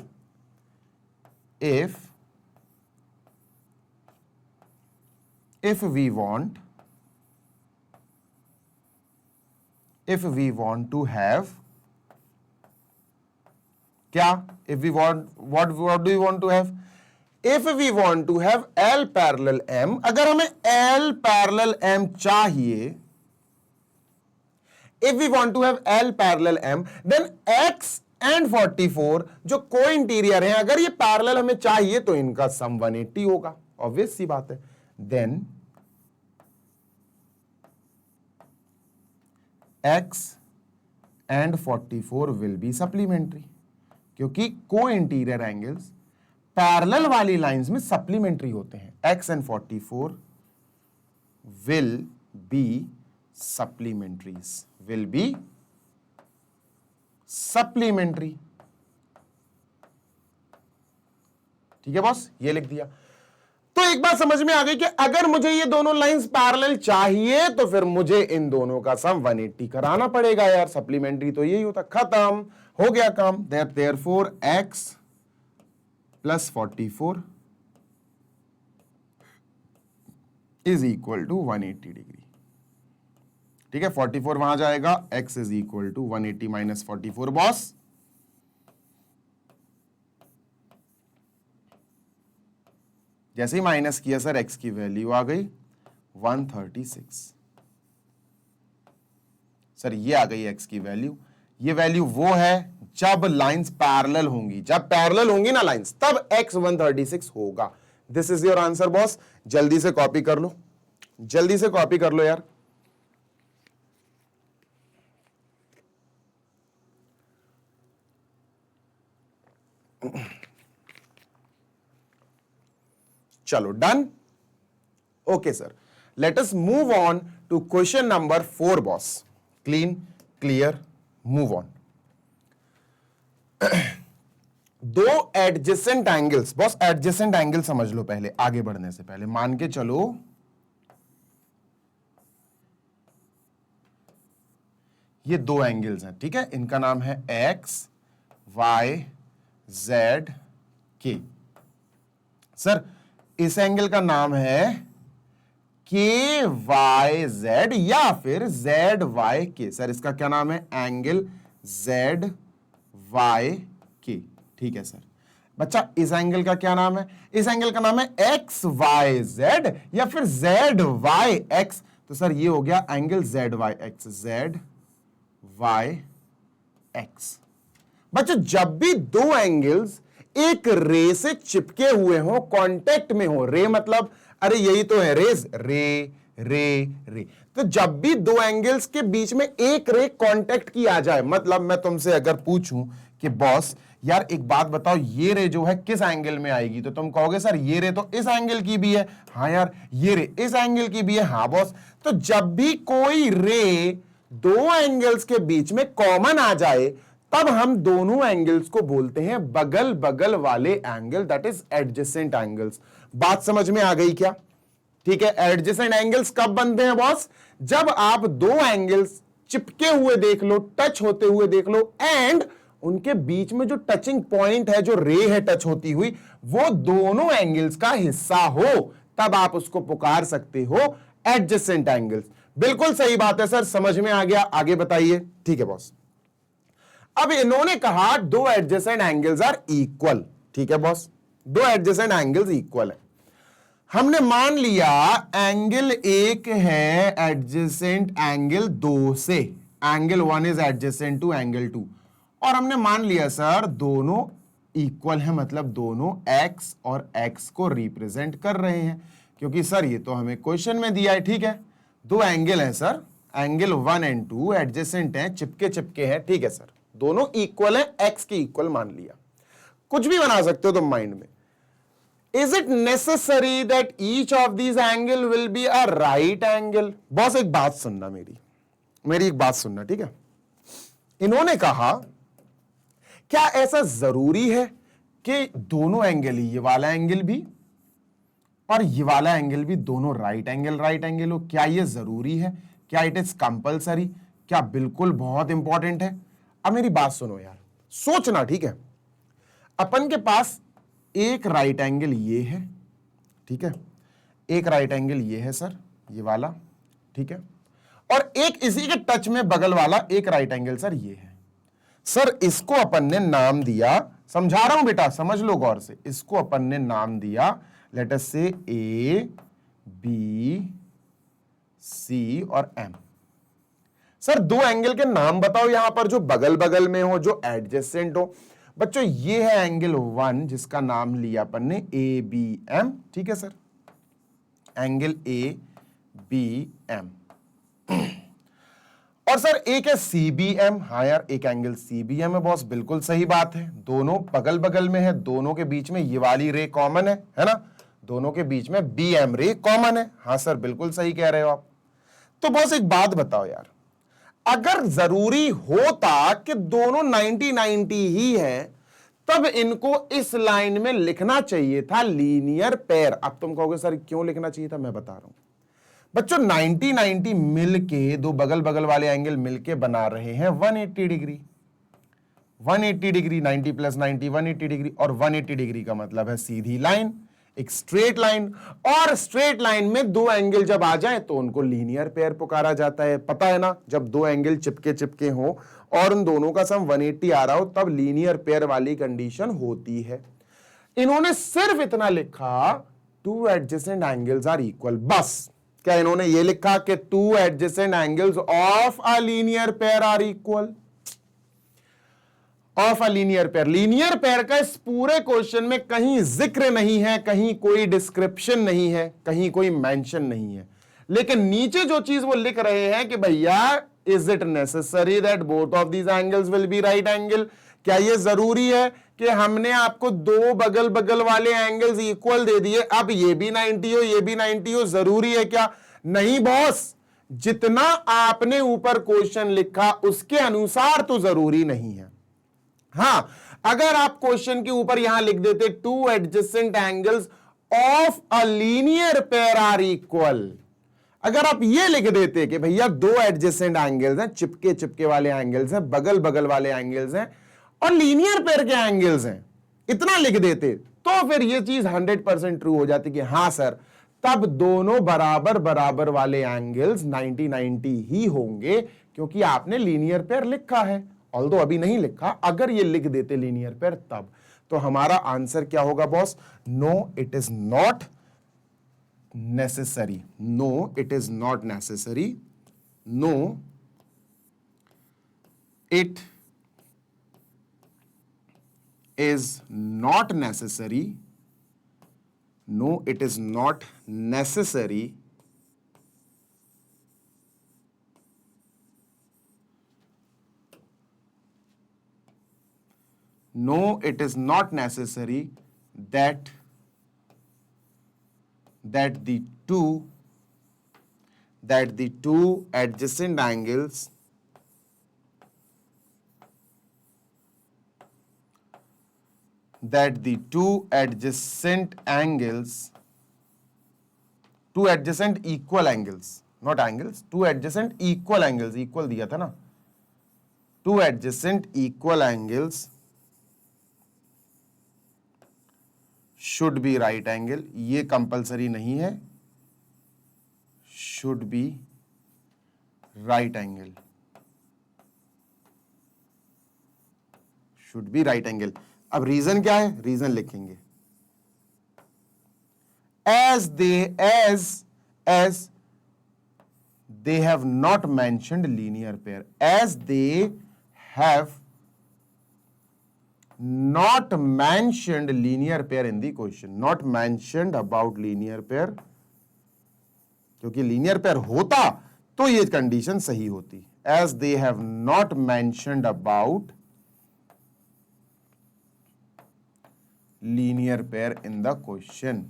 if we want to have, क्या, if we want, what do we want to have? If we want to have L parallel M, अगर हमें L parallel M चाहिए, if we want to have L parallel M, then X and 44 जो को interior हैं, अगर ये parallel हमें चाहिए तो इनका सम 180 होगा, ऑब्वियस सी बात है। Then X and 44 will be supplementary, क्योंकि को इंटीरियर एंगल्स पैरेलल वाली लाइंस में सप्लीमेंट्री होते हैं। X and 44 will be supplementaries, will be supplementary, ठीक है बॉस, ये लिख दिया। तो एक बात समझ में आ गई कि अगर मुझे ये दोनों लाइंस पैरेलल चाहिए तो फिर मुझे इन दोनों का सम 180 कराना पड़ेगा यार, सप्लीमेंट्री तो यही होता। खत्म, हो गया काम। Therefore x plus 44 is equal to 180 degree, ठीक है। 44 वहां जाएगा, x इज इक्वल टू 180 माइनस 44 बॉस, जैसे ही माइनस किया सर x की वैल्यू आ गई 136। सर ये आ गई x की वैल्यू। ये वैल्यू वो है जब लाइंस पैरेलल होंगी, जब पैरेलल होंगी ना लाइंस, तब x 136 होगा। This is your answer boss. जल्दी से कॉपी कर लो, जल्दी से कॉपी कर लो यार। चलो done, okay sir. Let us move on to question number 4 boss. Clean, clear, move on. दो adjacent angles boss, adjacent angle समझ लो पहले, आगे बढ़ने से पहले मान के चलो ये दो एंगल्स हैं, ठीक है। इनका नाम है एक्स वाई जेड के। सर इस एंगल का नाम है के वाई जेड या फिर जेड वाई के। सर इसका क्या नाम है? एंगल जेड वाई के, ठीक है सर। बच्चा इस एंगल का क्या नाम है? इस एंगल का नाम है एक्स वाई जेड या फिर जेड वाई एक्स। तो सर ये हो गया angle Z Y X, Z Y X. बच्चों जब भी दो एंगल्स एक रे से चिपके हुए हो, कांटेक्ट में हो, रे मतलब अरे यही तो है रेज, रे रे रे, तो जब भी दो एंगल्स के बीच में एक रे कांटेक्ट की आ जाए, मतलब मैं तुमसे अगर पूछूं कि बॉस यार एक बात बताओ, ये रे जो है किस एंगल में आएगी, तो तुम कहोगे सर ये रे तो इस एंगल की भी है। हाँ यार ये रे इस एंगल की भी है। हाँ बॉस, तो जब भी कोई रे दो एंगल्स के बीच में कॉमन आ जाए तब हम दोनों एंगल्स को बोलते हैं बगल बगल वाले angle, that is adjacent angles. बात समझ में आ गई क्या? ठीक है, एडजेसेंट एंगल्स कब बनते हैं बॉस? जब आप दो एंगल्स चिपके हुए देख लो, टच होते हुए देख लो, एंड उनके बीच में जो टचिंग पॉइंट है, जो रे है टच होती हुई, वो दोनों एंगल्स का हिस्सा हो, तब आप उसको पुकार सकते हो एडजेसेंट एंगल्स। बिल्कुल सही बात है सर, समझ में आ गया। आगे बताइए। ठीक है बॉस, अब इन्होंने कहा दो एडजेसेंट एंगल्स आर इक्वल। ठीक है बॉस, दो एडजेसेंट एंगल्स इक्वल है। हमने मान लिया एंगल एक है एडजेसेंट एंगल दो से, angle one is adjacent to angle two, और हमने मान लिया सर दोनों इक्वल है, मतलब दोनों x और x को रिप्रेजेंट कर रहे हैं, क्योंकि सर ये तो हमें क्वेश्चन में दिया है। ठीक है, दो एंगल हैं सर, एंगल 1 एंड 2 एडजेसेंट हैं, चिपके चिपके हैं। ठीक है सर, दोनों इक्वल हैं, x के इक्वल मान लिया। कुछ भी बना सकते हो तुम माइंड में। Is it necessary that each of these angle will be a right angle? Boss एक बात सुनना, मेरी एक बात सुनना, ठीक है। इन्होंने कहा क्या ऐसा जरूरी है कि दोनों एंगल ही, ये वाला एंगल भी और ये वाला एंगल भी दोनों राइट एंगल हो? क्या ये जरूरी है? क्या इट इज कंपल्सरी? क्या बिल्कुल बहुत इंपॉर्टेंट है? अब मेरी बात सुनो यार, सोचना, ठीक है। अपन के पास एक राइट एंगल ये है, ठीक है, एक राइट एंगल ये है सर, ये वाला, ठीक है, और एक इसी के टच में बगल वाला एक राइट एंगल सर ये है। सर इसको अपन ने नाम दिया, समझा रहा हूं बेटा, समझ लो गौर से, इसको अपन ने नाम दिया लेट अस से ए बी सी और एम। सर दो एंगल के नाम बताओ यहां पर जो बगल बगल में हो, जो एडजेसेंट हो। बच्चों ये है एंगल 1 जिसका नाम लिया अपन ने ए बी एम, ठीक है sir, angle A B M. और सर एक है सी बी एम। हाँ यार एक एंगल सी बी एम है बॉस, बिल्कुल सही बात है, दोनों बगल बगल में है, दोनों के बीच में ये वाली रे कॉमन है ना, दोनों के बीच में बी एम रे कॉमन है। हाँ सर बिल्कुल सही कह रहे हो आप। तो बॉस एक बात बताओ यार, अगर जरूरी होता कि दोनों 90-90 ही है, तब इनको इस लाइन में लिखना चाहिए था लीनियर पेयर। अब तुम कहोगे सर क्यों लिखना चाहिए था, मैं बता रहा हूं बच्चों। 90-90 मिलके, दो बगल बगल वाले एंगल मिलके बना रहे हैं 180 डिग्री। 180 डिग्री, 90 + 90 180 डिग्री, और 180 डिग्री का मतलब है सीधी लाइन, एक स्ट्रेट लाइन। और स्ट्रेट लाइन में दो एंगल जब आ जाए तो उनको लीनियर पेयर पुकारा जाता है, पता है ना। जब दो एंगल चिपके चिपके हो और उन दोनों का सम 180 आ रहा हो, तब लीनियर पेयर वाली कंडीशन होती है। इन्होंने सिर्फ इतना लिखा two adjacent angles are equal, बस। क्या इन्होंने ये लिखा कि two adjacent angles of a linear pair are equal? Of a linear pair, linear pair का इस पूरे क्वेश्चन में कहीं जिक्र नहीं है, कहीं कोई डिस्क्रिप्शन नहीं है, कहीं कोई मेंशन नहीं है। लेकिन नीचे जो चीज वो लिख रहे हैं कि भैया is it necessary that both of these angles will be right angle? क्या ये जरूरी है कि हमने आपको दो बगल बगल वाले एंगल्स इक्वल दे दिए, अब ये भी 90 हो ये भी 90 हो, जरूरी है क्या? नहीं बॉस, जितना आपने ऊपर क्वेश्चन लिखा उसके अनुसार तो जरूरी नहीं है। हां, अगर आप क्वेश्चन के ऊपर यहां लिख देते two adjacent angles of a linear pair are equal, अगर आप ये लिख देते कि भैया दो एडजेसेंट एंगल्स हैं, चिपके चिपके वाले एंगल्स हैं, बगल बगल वाले एंगल्स हैं और लीनियर पेयर के एंगल्स हैं, इतना लिख देते, तो फिर ये चीज 100% ट्रू हो जाती कि हां सर, तब दोनों बराबर बराबर वाले एंगल्स 90-90 ही होंगे, क्योंकि आपने लीनियर पेयर लिखा है। ऑल्दो अभी नहीं लिखा, अगर ये लिख देते लीनियर पेयर तब तो हमारा आंसर क्या होगा boss? No it is not necessary. No it is not necessary. No it is not necessary. No, it is not necessary no, it is not necessary that the two adjacent angles two adjacent equal angles, not angles, two adjacent equal angles, equal दिया था ना, two adjacent equal angles should be right angle, ये compulsory नहीं है, should be right angle, should be right angle। अब reason क्या है? Reason लिखेंगे as they have not mentioned linear pair, as they have not mentioned linear pair in the question, not mentioned about linear pair, क्योंकि linear pair होता तो ये condition सही होती। as they have not mentioned about linear pair in the question।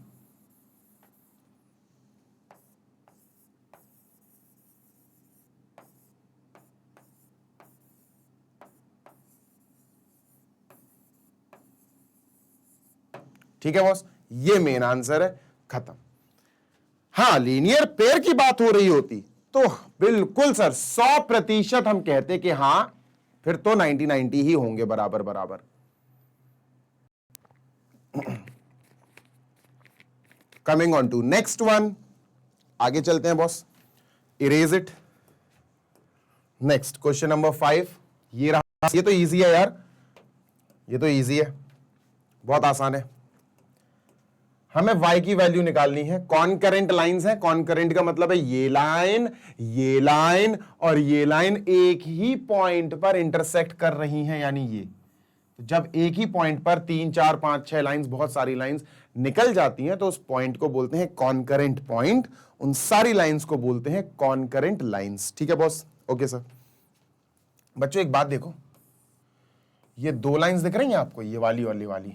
ठीक है boss, ये main answer है, खत्म। हाँ, लीनियर पेयर की बात हो रही होती तो बिल्कुल सर 100% हम कहते कि हाँ फिर तो 90-90 ही होंगे, बराबर बराबर। Coming on to next one, आगे चलते हैं boss, erase it. Next question number 5, ये रहा। ये तो इजी है यार, ये तो इजी है, बहुत आसान है। हमें y की वैल्यू निकालनी है। कॉन्करेंट लाइंस है, कॉन्करेंट का मतलब है ये लाइन और ये लाइन एक ही पॉइंट पर इंटरसेक्ट कर रही हैं, यानी ये। तो जब एक ही पॉइंट पर 3, 4, 5, 6 लाइंस, बहुत सारी लाइंस निकल जाती हैं तो उस पॉइंट को बोलते हैं कॉन्करेंट पॉइंट। उन सारी लाइंस को बोलते हैं कॉन्करेंट लाइंस। ठीक है बॉस, ओके सर। बच्चों एक बात देखो, ये दो लाइंस दिख रही हैं आपको, ये वाली वाली।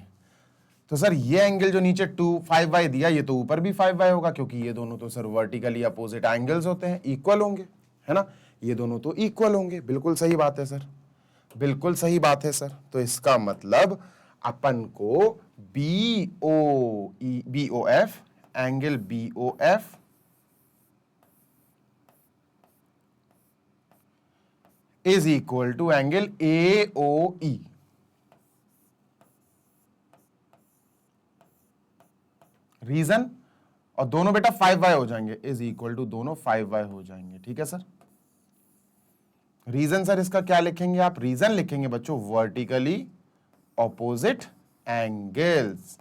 तो सर ये एंगल जो नीचे 5y दिया, ये तो ऊपर भी 5y होगा, क्योंकि ये दोनों तो सर वर्टिकली अपोजिट एंगल्स होते हैं, इक्वल होंगे, है ना। ये दोनों तो इक्वल होंगे, बिल्कुल सही बात है सर, बिल्कुल सही बात है सर। तो इसका मतलब अपन को BOF angle BOF is equal to angle AOE। Reason, और दोनों बेटा 5y हो जाएंगे, इज इक्वल टू दोनों 5y हो जाएंगे। ठीक है सर। रीजन सर इसका क्या लिखेंगे आप? रीजन लिखेंगे बच्चों वर्टिकली ऑपोजिट एंगल्स।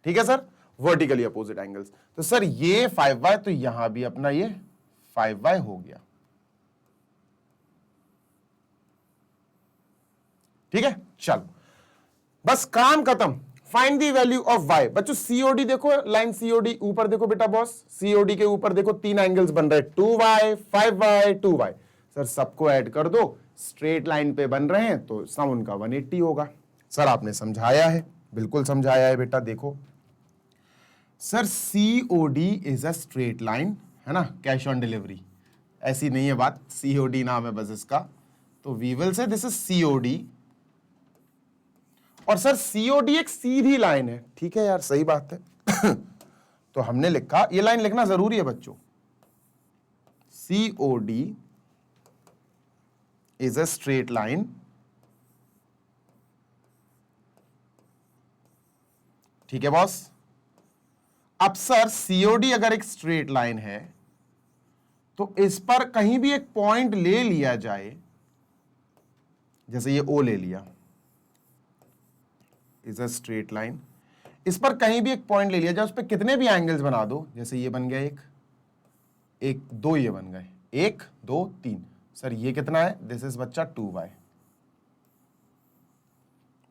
ठीक है सर, वर्टिकली अपोजिट एंगल्स। तो सर ये 5y, तो यहां भी अपना ये 5y हो गया। ठीक है, चलो बस काम खत्म। Find the value of y। बच्चों COD देखो, लाइन COD ऊपर देखो बेटा बॉस, COD के ऊपर देखो 3 एंगल्स बन रहे हैं, 2y 5y 2y। सर सबको ऐड कर दो, स्ट्रेट लाइन पे बन रहे हैं तो सम उनका 180 होगा। सर आपने समझाया है, बिल्कुल समझाया है बेटा। देखो sir COD is a straight line, है ना, कैश ऑन डिलीवरी, ऐसी नहीं है बात, COD नाम है बस इसका। तो we will say this is COD, और सर COD एक सीधी लाइन है। ठीक है यार, सही बात है। तो हमने लिखा, ये लाइन लिखना जरूरी है बच्चों, COD is a straight line, ठीक है बॉस। अब सर COD अगर एक स्ट्रेट लाइन है तो इस पर कहीं भी एक पॉइंट ले लिया जाए, जैसे ये O ले लिया, इज अ स्ट्रेट लाइन। इस पर कहीं भी एक पॉइंट ले लिया जाए, उस पर कितने भी एंगल्स बना दो, जैसे ये बन गया एक दो, ये बन गए 1 2 3। सर ये कितना है, दिस इज बच्चा 2y।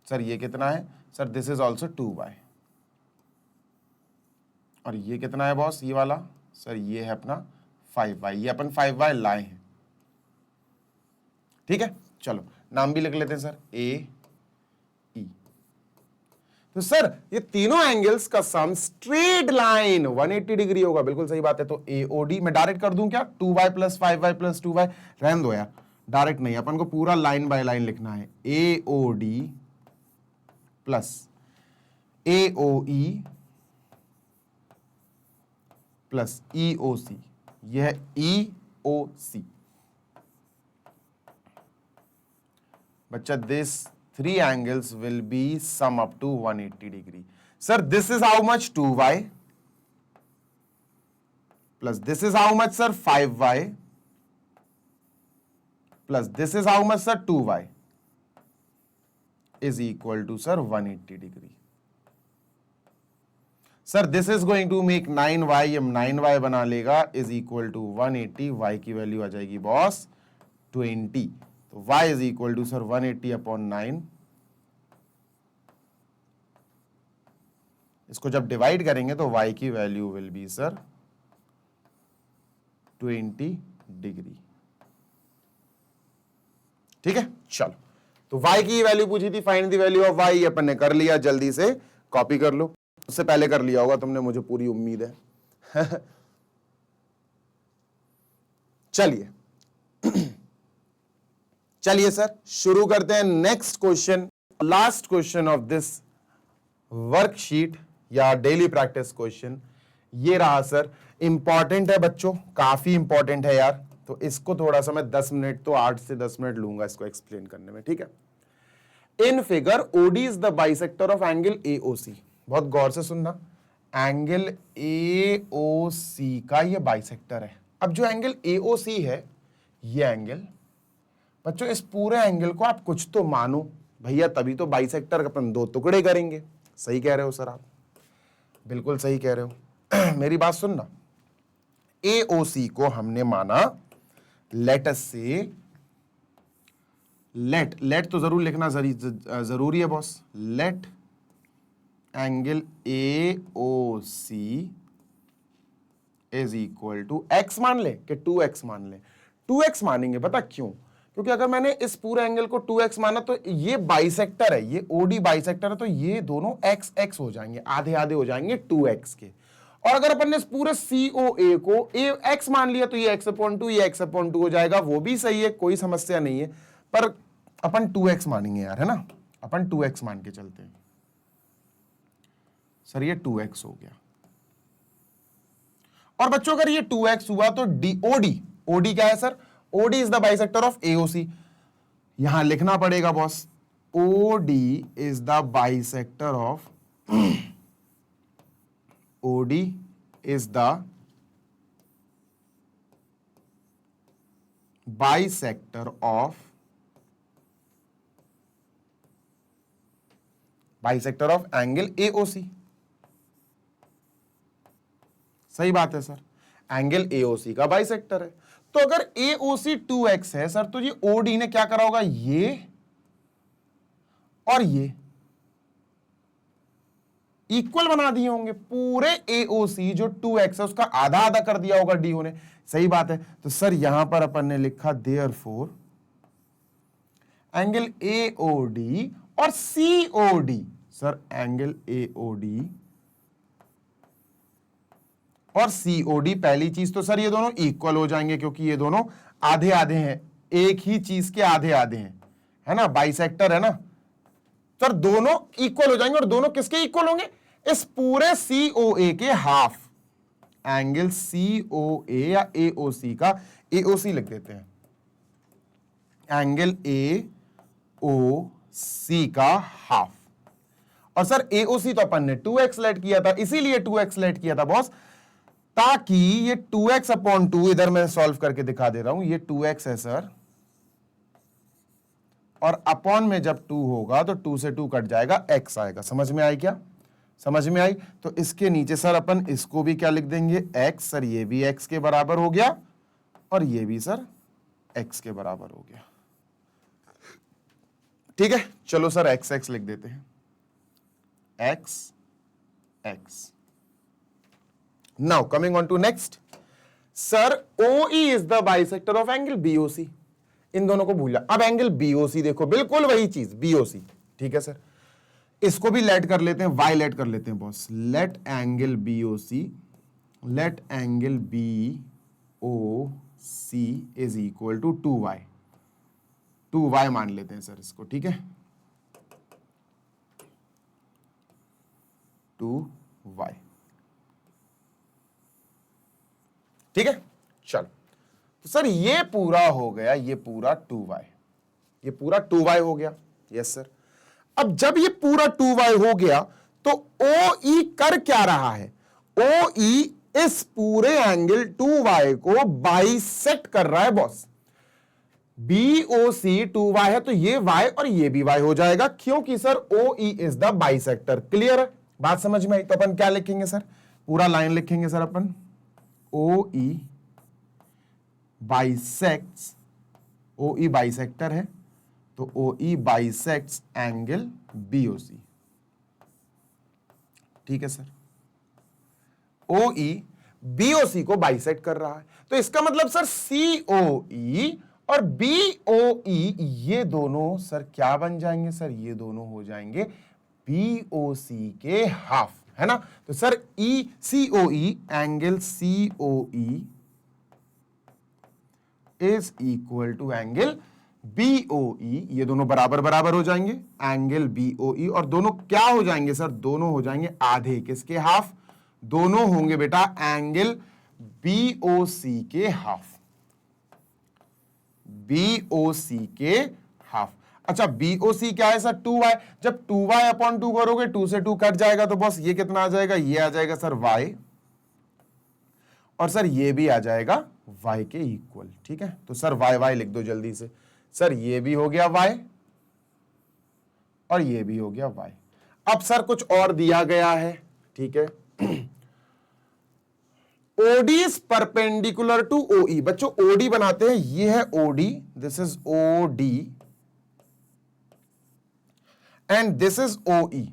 सर ये कितना है, sir this is also 2y। और ये कितना है बॉस, ये वाला, सर ये है अपना 5y। ये अपन 5y लाए हैं, ठीक है। चलो नाम भी लिख लेते हैं सर, ए ई। तो सर ये तीनों एंगल्स का सम स्ट्रेट लाइन 180 डिग्री होगा, बिल्कुल सही बात है। तो AOD मैं डायरेक्ट कर दूं क्या, 2y plus 5y plus 2y, रहने दो यार, डायरेक्ट नहीं, अपन को पूरा लाइन बाय लाइन लिखना है। AOD plus AOE plus EOC, यह है EOC। बच्चा this 3 angles will be sum up to 180 degree. Sir, this is how much, 2y plus this is how much, sir, 5y plus this is how much, sir, 2y is equal to, sir, 180 degree. Sir, this is going to make 9y, ये 9y बना लेगा is equal to 180, y की वैल्यू आ जाएगी boss 20। तो y is equal to, sir, 180 upon 9। इसको जब divide करेंगे तो y की value will be, sir, 20 degree. ठीक है, चलो। तो y की वैल्यू पूछी थी, find the value of y, अपन ने कर लिया, जल्दी से कॉपी कर लो। उससे पहले कर लिया होगा तुमने, मुझे पूरी उम्मीद है। चलिए चलिए सर, शुरू करते हैं next question, last question of this worksheet या डेली प्रैक्टिस क्वेश्चन। ये रहा सर, इंपॉर्टेंट है बच्चों, काफी इंपॉर्टेंट है यार। तो इसको थोड़ा सा मैं 10 मिनट, तो 8 से 10 मिनट लूंगा इसको एक्सप्लेन करने में, ठीक है। In figure OD is the bisector of angle AOC। बहुत गौर से सुनना, एंगल AOC का ये बाइसेक्टर है। अब जो एंगल AOC है, ये एंगल बच्चों, इस पूरे एंगल को आप कुछ तो मानो भैया, तभी तो बाइसेक्टर अपन 2 टुकड़े करेंगे। सही कह रहे हो सर आप, बिल्कुल सही कह रहे हो। मेरी बात सुनना, AOC को हमने माना, लेट अस से, लेट तो जरूर लिखना जरूरी है boss, let angle AOC is equal to x मान ले कि 2x मान ले। 2x मानेंगे, पता क्यों? क्योंकि अगर मैंने इस पूरे एंगल को 2x माना तो ये बाइसेक्टर है, ये OD बाइसेक्टर है, तो ये दोनों x x हो जाएंगे, आधे आधे हो जाएंगे 2x के। और अगर अपन ने इस पूरे COA को x मान लिया तो ये x/2, ये x/2 हो जाएगा, वो भी सही है, कोई समस्या नहीं है। पर अपन 2x मानेंगे यार, है ना, अपन 2x मान के चलते हैं। सर ये 2x हो गया। और बच्चों अगर ये 2x हुआ तो OD क्या है sir? OD is the bisector of AOC। यहां लिखना पड़ेगा boss, OD is the bisector of OD is the bisector of angle AOC। सही बात है सर, एंगल AOC का बाइसेक्टर है। तो अगर AOC 2x है सर, तो ये OD ने क्या करा होगा, ये और ये इक्वल बना दिए होंगे। पूरे AOC जो 2x है उसका आधा आधा कर दिया होगा DO ने। सही बात है। तो सर यहां पर अपन ने लिखा देयरफॉर एंगल AOD और COD। सर एंगल AOD और COD, पहली चीज तो सर ये दोनों इक्वल हो जाएंगे, क्योंकि ये दोनों आधे आधे हैं, एक ही चीज के आधे आधे हैं, है ना, बाइसेक्टर है ना। सर दोनों इक्वल हो जाएंगे, और दोनों किसके इक्वल होंगे? इस पूरे COA के हाफ। एंगल COA या AOC का, AOC लिख देते हैं, एंगल AOC का हाफ। और सर AOC तो अपन ने 2x लेट किया था, इसीलिए 2x लेट किया था बॉस, ताकि ये 2x/2, इधर मैं सॉल्व करके दिखा दे रहा हूं, ये 2x है सर, और अपॉन में जब 2 होगा तो 2 से 2 कट जाएगा, x आएगा। समझ में आई क्या? समझ में आई? तो इसके नीचे सर अपन इसको भी क्या लिख देंगे, x। सर ये भी x के बराबर हो गया और ये भी सर x के बराबर हो गया। ठीक है, चलो सर x x लिख देते हैं, x x। Now coming on to next, sir OE is the bisector of angle BOC। इन दोनों को भूल जा। अब एंगल BOC देखो, बिल्कुल वही चीज BOC। ठीक है सर, इसको भी लेट कर लेते हैं, y लेट कर लेते हैं boss. Let angle BOC, let angle BOC is equal to 2y। 2y मान लेते हैं सर इसको। ठीक है, 2y। ठीक है, चलो तो सर ये पूरा हो गया, ये पूरा 2y, ये पूरा 2y हो गया। Yes sir. अब जब ये पूरा 2y हो गया तो OE कर क्या रहा है, OE इस पूरे एंगल 2y को बाइसेक्ट कर रहा है बॉस। BOC 2y है तो ये y और ये भी y हो जाएगा, क्योंकि sir OE is the bisector. Clear है, बात समझ में आई? तो अपन क्या लिखेंगे सर, पूरा लाइन लिखेंगे सर अपन, OE बाइसेक्ट्स, OE बाइसेक्टर है तो OE बाइसेक्ट्स एंगल BOC। ठीक है सर, OE BOC को बाइसेक्ट कर रहा है, तो इसका मतलब सर COE और BOE ये दोनों सर क्या बन जाएंगे सर, ये दोनों हो जाएंगे BOC के हाफ, है ना। तो sir COE angle COE is equal to angle BOE, ये दोनों बराबर बराबर हो जाएंगे, एंगल BOE, और दोनों क्या हो जाएंगे सर, दोनों हो जाएंगे आधे, किसके हाफ, दोनों होंगे बेटा एंगल BOC के हाफ, BOC के हाफ। अच्छा BOC क्या है सर, 2y। जब 2y अपॉन 2 करोगे 2 से 2 कट जाएगा तो बॉस ये कितना आ जाएगा, ये आ जाएगा सर y, और सर ये भी आ जाएगा y के इक्वल। ठीक है, तो सर y y लिख दो जल्दी से। सर ये भी हो गया y और ये भी हो गया y। अब सर कुछ और दिया गया है। ठीक है, OD is perpendicular to OE। बच्चों OD बनाते हैं, ये है OD, this is OD and this is OE,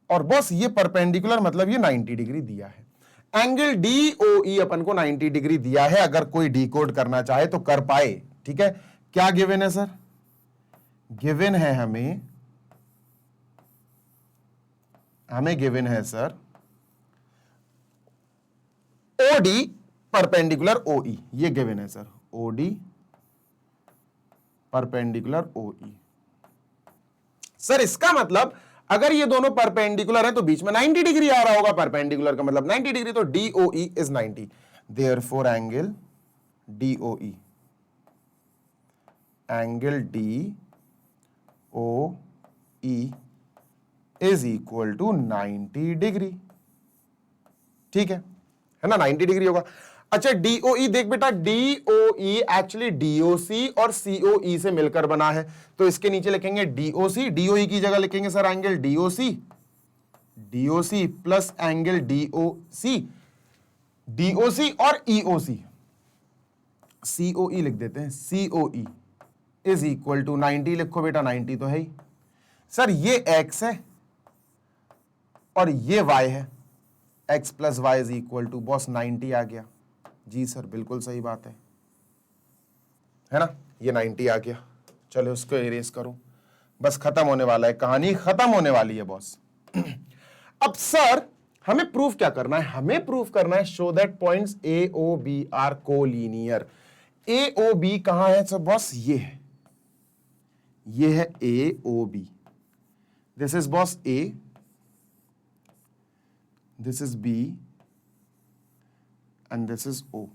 और बॉस ये परपेंडिकुलर मतलब ये 90 डिग्री दिया है। एंगल DOE अपन को 90 डिग्री दिया है, अगर कोई डिकोड करना चाहे तो कर पाए। ठीक है, क्या गिवन है सर, गिवन है हमें गिवन है सर OD परपेंडिकुलर OE, ये गिवन है sir, OD perpendicular OE। Sir इसका मतलब अगर ये दोनों परपेंडिकुलर हैं तो बीच में 90 डिग्री आ रहा होगा, परपेंडिकुलर का मतलब 90 डिग्री, तो DOE is 90, therefore angle DOE, angle DOE is equal to 90 degree. ठीक है ना, 90 डिग्री होगा। अच्छा DOE देख बेटा, DOE एक्चुअली DOC और COE से मिलकर बना है, तो इसके नीचे लिखेंगे DOC, DOE की जगह लिखेंगे sir angle DOC plus angle DOC और EOC, COE लिख देते हैं, COE इज इक्वल टू 90 लिखो बेटा, 90 तो है ही सर, ये x है और ये y है, x plus Y is equal to boss 90 आ गया। जी सर बिल्कुल सही बात है ना, ये 90 आ गया। चलो उसको इरेज करो, बस खत्म होने वाला है, कहानी खत्म होने वाली है बॉस। अब सर हमें प्रूफ क्या करना है, हमें प्रूफ करना है show that points AOB are collinear. AOB कहां है सर बॉस, ये है AOB, this is boss A, this is B and this is O।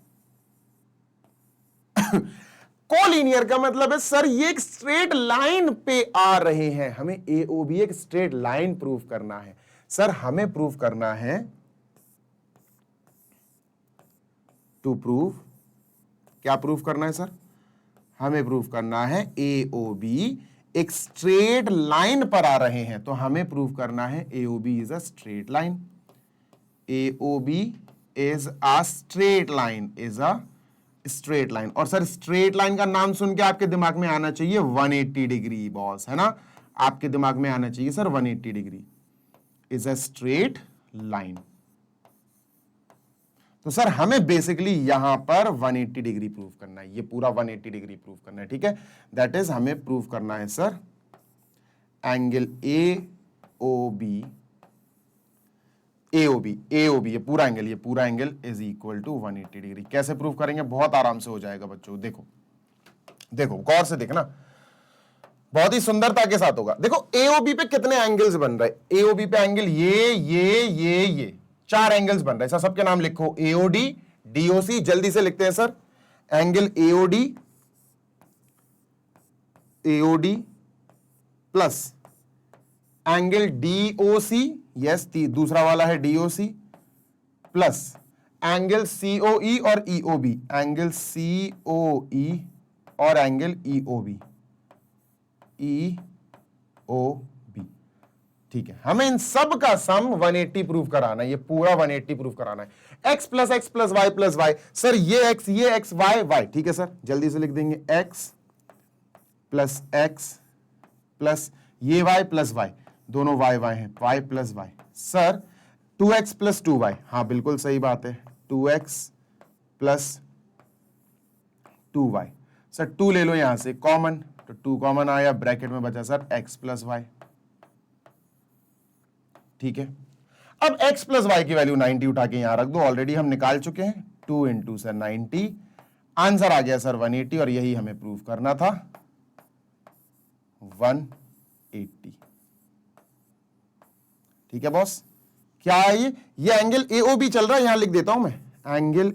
Collinear का मतलब है सर ये एक स्ट्रेट लाइन पे आ रहे हैं, हमें AOB एक स्ट्रेट लाइन प्रूफ करना है। सर हमें प्रूफ करना है, टू प्रूव, क्या प्रूफ करना है सर, हमें प्रूव करना है AOB एक स्ट्रेट लाइन पर आ रहे हैं, तो हमें प्रूव करना है AOB is a straight line. AOB is a straight line, is a straight line. और सर स्ट्रेट लाइन का नाम सुन के आपके दिमाग में आना चाहिए 180 डिग्री बॉस, है ना, आपके दिमाग में आना चाहिए sir 180 degree is a straight line. तो सर हमें बेसिकली यहां पर 180 डिग्री प्रूव करना है, ये पूरा 180 डिग्री प्रूव करना है, ठीक है। दैट इज हमें प्रूव करना है सर एंगल AOB ये पूरा angle is equal to 180 degree. कैसे प्रूव करेंगे? बहुत आराम से हो जाएगा बच्चों। देखो गौर से देखना, बहुत ही सुंदरता के साथ होगा। देखो AOB पे कितने एंगल्स बन रहे हैं? AOB पे एंगल ये 4 एंगल्स बन रहे हैं सर। सबके नाम लिखो, AOD, DOC, जल्दी से लिखते हैं sir. Angle AOD plus angle DOC, yes दूसरा वाला है DOC, प्लस एंगल COE और EOB, एंगल COE और एंगल EOB, ठीक है। हमें इन सब का सम 180 प्रूव कराना है, ये पूरा 180 प्रूव कराना है। x plus X plus Y plus Y, sir ये x y, ठीक है सर, जल्दी से लिख देंगे x प्लस एक्स प्लस ये y प्लस y, दोनों y हैं, y plus y। Sir 2x plus 2y, हाँ बिल्कुल सही बात है, 2x प्लस 2y। सर 2 ले लो यहां से कॉमन, तो 2 कॉमन आया, ब्रैकेट में बचा सर x प्लस y, ठीक है। अब x प्लस वाई की वैल्यू 90 उठा के यहां रख दो, ऑलरेडी हम निकाल चुके हैं। 2 इंटू सर 90, आंसर आ गया सर 180, और यही हमें प्रूव करना था 180, ठीक है बॉस। क्या है ये एंगल AOB चल रहा है, यहां लिख देता हूं मैं, angle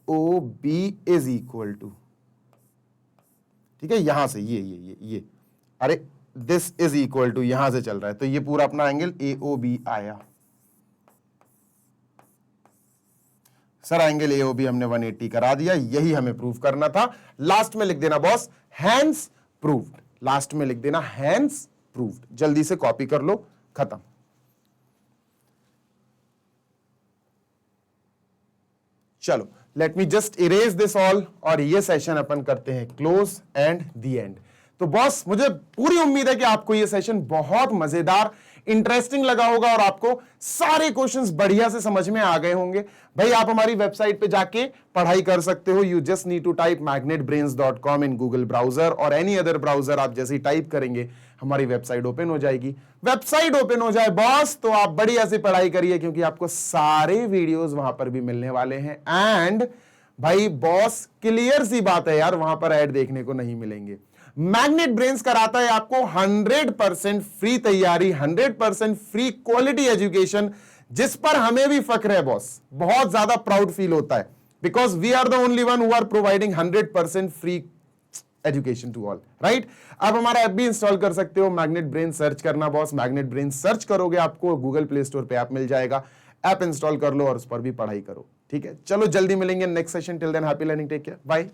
AOB is equal to, ठीक है, यहां से ये अरे दिस इज इक्वल टू, यहां से चल रहा है, तो ये पूरा अपना एंगल AOB आया। सर एंगल AOB हमने 180 करा दिया, यही हमें प्रूव करना था। लास्ट में लिख देना बॉस हैंस प्रूव्ड, लास्ट में लिख देना हैंस प्रूव्ड, जल्दी से कॉपी कर लो, खत्म। चलो let me just erase this all, और ये सेशन अपन करते हैं क्लोज एंड द एंड। तो बॉस मुझे पूरी उम्मीद है कि आपको ये सेशन बहुत मजेदार, इंटरेस्टिंग लगा होगा और आपको सारे क्वेश्चंस बढ़िया से समझ में आ गए होंगे। भाई आप हमारी वेबसाइट पे जाके पढ़ाई कर सकते हो। You just need to type magnetbrains.com in Google browser और एनी अदर ब्राउजर। आप जैसे ही टाइप करेंगे हमारी वेबसाइट ओपन हो जाएगी। वेबसाइट ओपन हो जाए बॉस तो आप बढ़िया से पढ़ाई करिए, क्योंकि आपको सारे वीडियोस वहां पर भी मिलने वाले हैं। एंड भाई बॉस क्लियर सी बात है यार, वहां पर ऐड देखने को नहीं मिलेंगे। मैग्नेट ब्रेन्स कराता है आपको 100% फ्री तैयारी, 100% फ्री क्वालिटी एजुकेशन, जिस पर हमें भी फक्र है बॉस, बहुत ज्यादा प्राउड फील होता है, because we are the only one who are providing 100% free education to all, right. अब हमारा ऐप भी इंस्टॉल कर सकते हो, मैग्नेट ब्रेन सर्च करना बॉस, मैग्नेट ब्रेन सर्च करोगे आपको गूगल प्ले स्टोर पे ऐप मिल जाएगा, ऐप इंस्टॉल कर लो और उस पर भी पढ़ाई करो, ठीक है। चलो जल्दी मिलेंगे next session, till then happy learning, take care, bye.